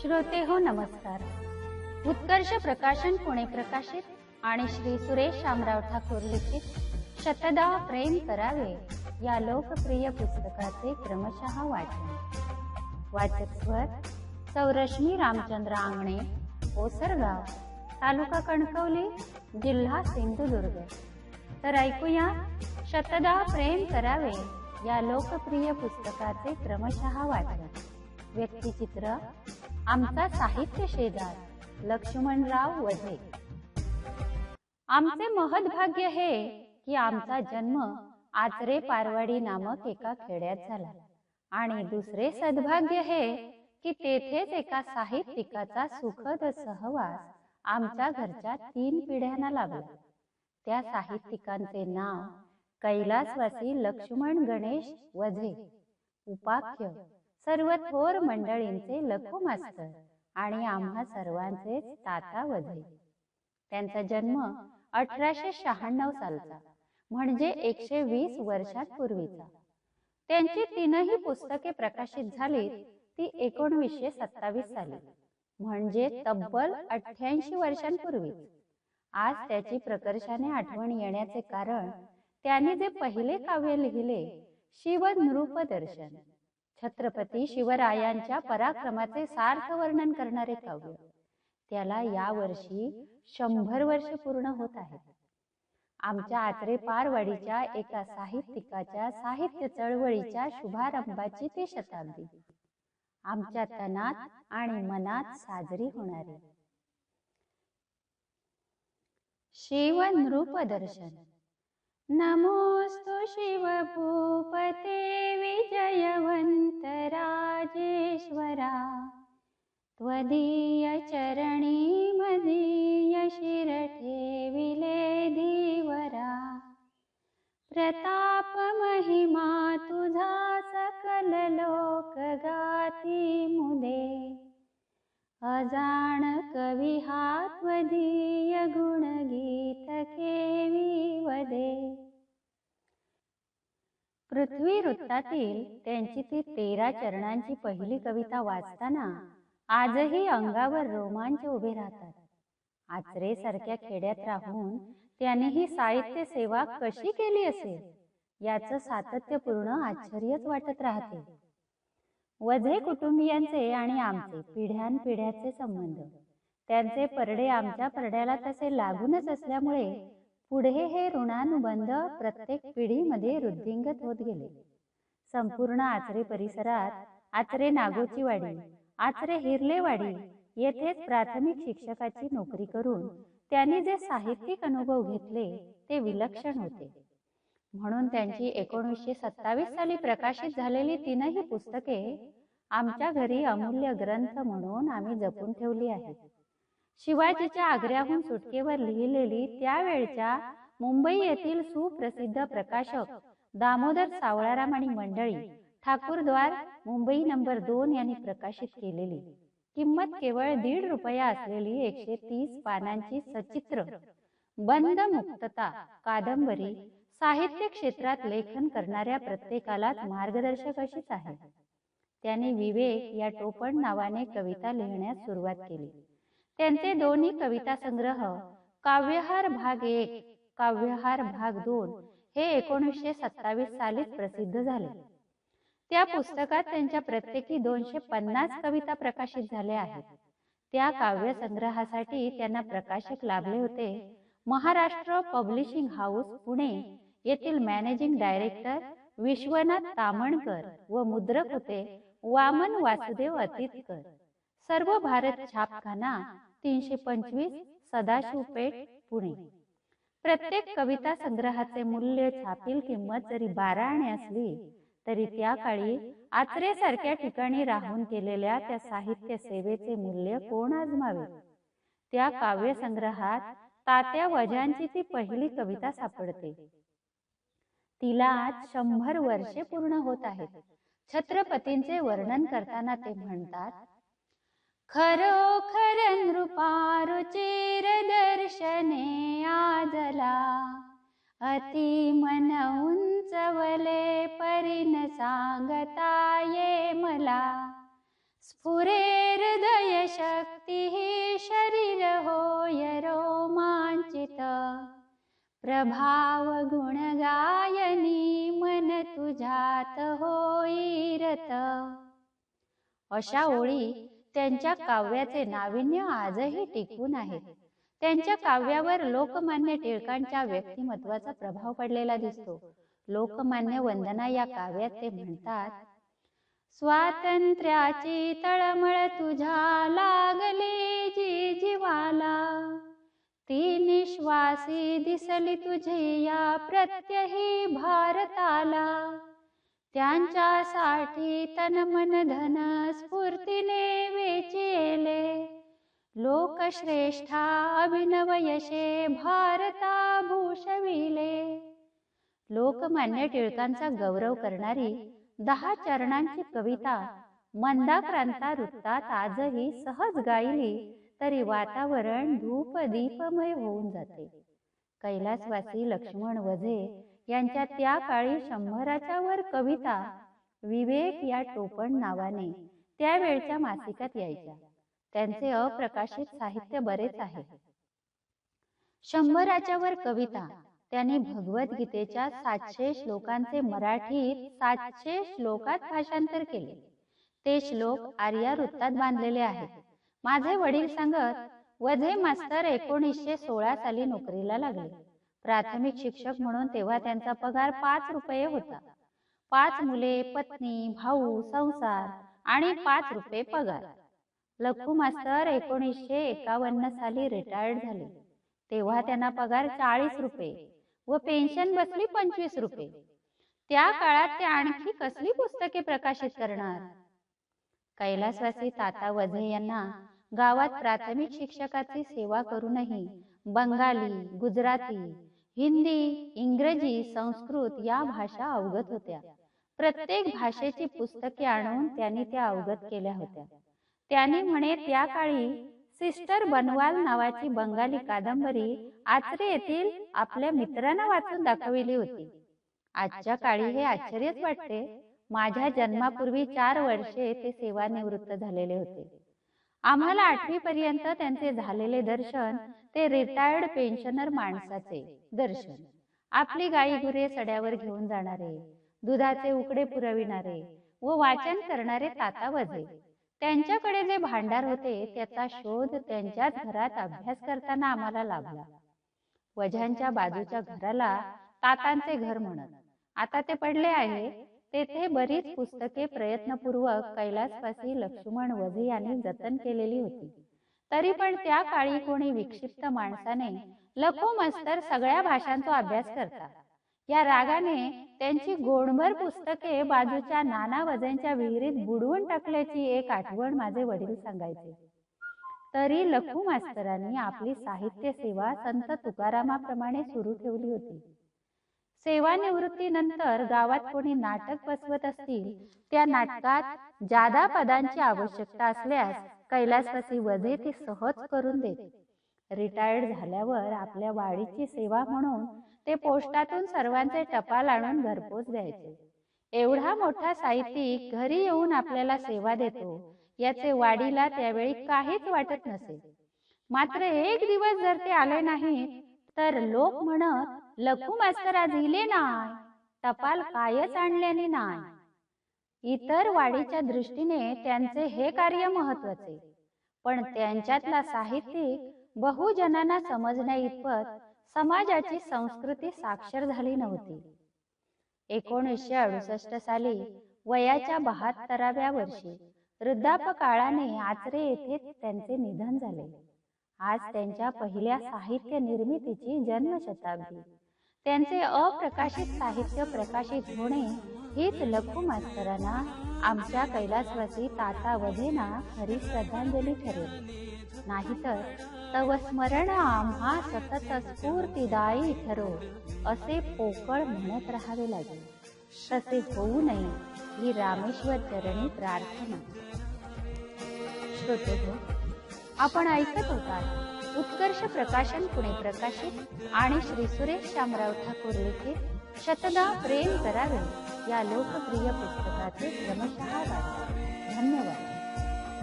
श्रोते हो नमस्कार. उत्कर्ष प्रकाशन पुणे प्रकाशित आणि श्री सुरेश शामराव ठाकूर लिखित शतदा प्रेम करावे या लोकप्रिय पुस्तकाचे क्रमशः वाचन. वाचक स्वर सौरश्मी रामचंद्र आंगणे, ओसरगाव, तालुका कणकवली, जिल्हा सिंधुदुर्ग. तर ऐकूया शतदा प्रेम करावे या लोकप्रिय पुस्तकाचे क्रमशः वाचन. व्यक्तिचित्र आमचा साहित्य शेजार लक्ष्मणराव वझे. आमचे महद्भाग्य हे की आमचा जन्म आचरे पारवाडी नामक एका खेड्यात झाला आणि दुसरे सद्भाग्य हे की तेथेच एका साहित्यिकाचा सुखद सहवास आमच्या घरच्या 3 पिढ्यांना लाभला. त्या साहित्यिकांचे नाव कैलासवासी लक्ष्मण गणेश वझे, उपाख्य सर्व थोर मंडळींचे लखू मास्तर आणि आम्हा सर्वांचे ताता वझे. त्यांचा जन्म 1896 सालचा, म्हणजे 120 वर्षांपूर्वीचा. त्यांची 3ही पुस्तके प्रकाशित झाली ती 1927 साली, म्हणजे तब्बल 88 वर्षांपूर्वी. आज त्याची प्रकर्षाने आठवण येण्याचे कारण त्यांनी जे पहिले काव्य लिहिले शिवनृपदर्शन, छत्रपती शिवरायांच्या पराक्रमाचे सार्थ वर्णन करणारे काव्य, त्याला या वर्षी 100 वर्ष पूर्ण होत आहेत. आमच्या आचरे पारवाडीच्या एका साहित्यिकाच्या साहित्य चळवळीच्या शुभारंभाची ती शताब्दी आमच्या तनात आणि मनात साजरी होणारी. शिवनृपदर्शन. नमोस्तु शिवभूपते विजयवंत राजेश्वरा, त्वदीय चरणी मदीय शिर ठेविले धीवरा. प्रताप महिमा तुझा सकल लोक गाती मुदे, अजाण कवी हा त्वदीय गुणगीत केवी वदे. पृथ्वी वृत्तातील त्यांची ती 13 चरणांची पहिली कविता वाचताना आजही अंगावर रोमांच उभे राहतात. आचरे सारख्या खेड्यात राहून त्यांनी ही साहित्य सेवा कशी केली असेल याचं सातत्यपूर्ण आश्चर्यच वाटत राहते. वझे कुटुंबियांचे आणि आमचे पिढ्यानपिढ्याचे संबंध, त्यांचे परडे आमच्या परड्याला तसे लागूनच असल्यामुळे पुढे हे ऋणानुबंध प्रत्येक पिढीमध्ये वृद्धिंगत होत गेले. संपूर्ण आचरे परिसरात आचरे नागोचीवाडी, आचरे हिरलेवाडी येथेच प्राथमिक शिक्षकाची नोकरी करून त्यांनी जे साहित्यिक अनुभव घेतले ते विलक्षण होते. म्हणून त्यांची 1927 साली प्रकाशित झालेली 3ही पुस्तके आमच्या घरी अमूल्य ग्रंथ म्हणून आम्ही जपून ठेवली आहेत. शिवाजीच्या आग्र्याहून सुटकेवर लिहिलेली त्यावेळच्या मुंबई येथील सुप्रसिद्ध प्रकाशक दामोदर सावळाराम आणि मंडळी, ठाकूरद्वार, मुंबई नंबर 2 यांनी प्रकाशित केलेली, किंमत केवळ ₹1.5 असलेली 130 पानांची सचित्र बंद मुक्तता कादंबरी साहित्य क्षेत्रात लेखन करणाऱ्या प्रत्येकालाच मार्गदर्शक अशीच आहे. त्यांनी विवेक या टोपण नावाने कविता लिहिण्यास सुरुवात केली. त्यांचे 2 कविता संग्रह काव्यहार भाग 1, काव्यहार भाग 2 हे 1927 सालीच प्रसिद्ध झाले. त्या पुस्तकात त्यांच्या प्रत्येकी 250 कविता प्रकाशित झाल्या आहेत. त्या काव्य संग्रहासाठी त्यांना प्रकाशक लाभले होते महाराष्ट्र पब्लिशिंग हाऊस पुणे येथील मॅनेजिंग डायरेक्टर विश्वनाथ तामणकर व मुद्रक होते वामन वासुदेव अतितकर. सर्व भारत छापखाना 325 सदाशिवपेठ पुणे. प्रत्येक कविता संग्रहाचे मूल्य छापील किंमत जरी 12 आणे असली तरी त्या काळी आचरेसारख्या ठिकाणी राहून केलेल्या त्या साहित्य सेवेचे मूल्य कोण आजमावे. त्या काव्य संग्रहात तात्या वझ्यांची ती पहिली कविता सापडते. तिला आज 100 वर्षे पूर्ण होत आहेत. छत्रपतींचे वर्णन करताना ते म्हणतात, खरोखर नृपारुचिर दर्शने आजला, अति मन उंचवले परीन सांगता ये मला. स्फुरे हृदय शक्ती शरीर होय रोमांचित, प्रभाव गुण गायनी मन तुझ्यात होई रत. अशा ओळी त्यांच्या काव्याचे नाविन्य आजही टिकून आहेत. त्यांच्या काव्यावर लोकमान्य टिळकांच्या व्यक्तिमत्वाचा प्रभाव पडलेला दिसतो. लोकमान्य वंदना या काव्यात ते म्हणतात, स्वातंत्र्याची तळमळ तुझ्या लागली जी जीवाला, ती निश्वासी दिसली तुझी या प्रत्यही भारताला. त्यांच्यासाठी तन मन धन स्फूर्तीने वेचेले, लोकश्रेष्ठा अभिनव यशे भारता भूषविले. लोकमान्य टिळकांचा गौरव करणारी 10 चरणांची कविता मंदाक्रांता वृत्तात आजही सहज गायली तरी वातावरण धूप दीपमय होऊन जाते. कैलासवासी लक्ष्मण वझे यांच्या त्या काळी 100च्या वर कविता विवेक या टोपण नावाने त्यावेळच्या मासिकात यायच्या. त्यांचे अप्रकाशित साहित्य बरेच आहे. 100च्या वर कविता त्यांनी भगवद्गीतेच्या 700 श्लोकांचे मराठीत 700 श्लोकात भाषांतर केले. ते श्लोक आर्या वृत्तात बांधलेले आहेत. माझे वडील सांगत, वझे मास्तर 1916 साली नोकरीला लागले. प्राथमिक शिक्षक म्हणून तेव्हा त्यांचा पगार 5 रुपये होता. 5 मुले, पत्नी, भाऊ, संसार आणि 5 रुपये पगार. लखू मास्तर 1951 साली रिटायर्ड झाले. तेव्हा त्यांना पगार 40 रुपये व पेन्शन बसली 25 रुपये. त्या काळात ते आणखी कसली पुस्तके प्रकाशित करणार. कैलासवासी ताता वझे यांना गावात प्राथमिक शिक्षकाची सेवा करूनही बंगाली, गुजराती, हिंदी, इंग्रजी, संस्कृत या भाषा अवगत होत्या. प्रत्येक भाषेची पुस्तके आणून त्यांनी त्या अवगत केल्या होत्या. त्यांनी म्हणे त्या काळी सिस्टर बनवाल नावाची बंगाली कादंबरी आचरे येथील आपल्या मित्रांना वाचून दाखविली होती. आजच्या काळी हे आश्चर्यच वाटते. माझ्या जन्मापूर्वी 4 वर्षे ते सेवानिवृत्त झालेले होते. आम्हाला 8वी पर्यंत त्यांचे झालेले दर्शन ते रिटायर्ड पेन्शनर माणसाचे दर्शन. आपली गाई गुरे सड्यावर घेऊन जाणारे, दुधाचे उकडे पुरविणारे व वाचन करणारे ताता वझे. त्यांच्याकडे जे भांडार होते त्याचा शोध त्यांच्याच घरात अभ्यास करताना आम्हाला लाभला. वझ्यांच्या बाजूच्या घराला तातांचे घर म्हणत. आता ते पडले आहे. तेथे बरीच पुस्तके प्रयत्नपूर्वक कैलासवासी लक्ष्मण वझे यांनी जतन केलेली होती. तरी पण त्या काळी कोणी विक्षिप्त माणसाने लखो मास्तर सगळ्या भाषांचा अभ्यास करता या रागाने त्यांची गोणभर पुस्तके बाजूच्या नाना वझेंच्या विहिरीत बुडवून टाकल्याची एक आठवण माझे वडील सांगायचे. तरी लखू मास्तरांनी आपली साहित्य सेवा संत तुकारामाप्रमाणे सुरू ठेवली होती. सेवानिवृत्तीनंतर गावात कोणी नाटक बसवत असतील, त्या नाटकात जादा पदांची आवश्यकता असल्यास कैलासवासी वझे ती सहज करून देत. रिटायर्ड झाल्यावर आपल्या वाडीची सेवा म्हणून ते पोस्टातून सर्वांचे टपाल आणून घरपोच द्यायचे. एवढा मोठा साहित्यिक घरी येऊन आपल्याला सेवा देतो याचे वाडीला त्यावेळी काहीच वाटत नसे. मात्र एक दिवस जर ते आले नाही तर लोक म्हणत, लखू मास्तर आज इले नाय, टपाल कायच आणल्याने नाय. इतर वाडीच्या दृष्टीने त्यांचे हे कार्य महत्वाचे, पण त्यांच्यातला साहित्यिक बहुजनांना समजण्या इतपत समाजाची संस्कृती साक्षर झाली नव्हती. 1968 साली वयाच्या 72व्या वर्षी वृद्धापकाळाने आचरे येथे त्यांचे निधन झाले. आज त्यांच्या पहिल्या साहित्य निर्मितीची जन्मशताब्दी. त्यांचे अप्रकाशित साहित्य प्रकाशित होणे हीच लखू मास्तरांना, आमच्या कैलासवासी ताता वझेंना खरी श्रद्धांजली ठरेल. नाहीतर तव स्मरण आम्हा सतत स्फूर्तिदायी ठरो असे पोकळ म्हणत राहावे लागेल. तसे होऊ नये ही रामेश्वर चरणी प्रार्थना. श्रोतेहो, आपण ऐकत होतात उत्कर्ष प्रकाशन पुणे प्रकाशित आणि श्री सुरेश शामराव ठाकूर लिखित शतदा प्रेम करावे या लोकप्रिय पुस्तकाचे क्रमशः वाचन. धन्यवाद.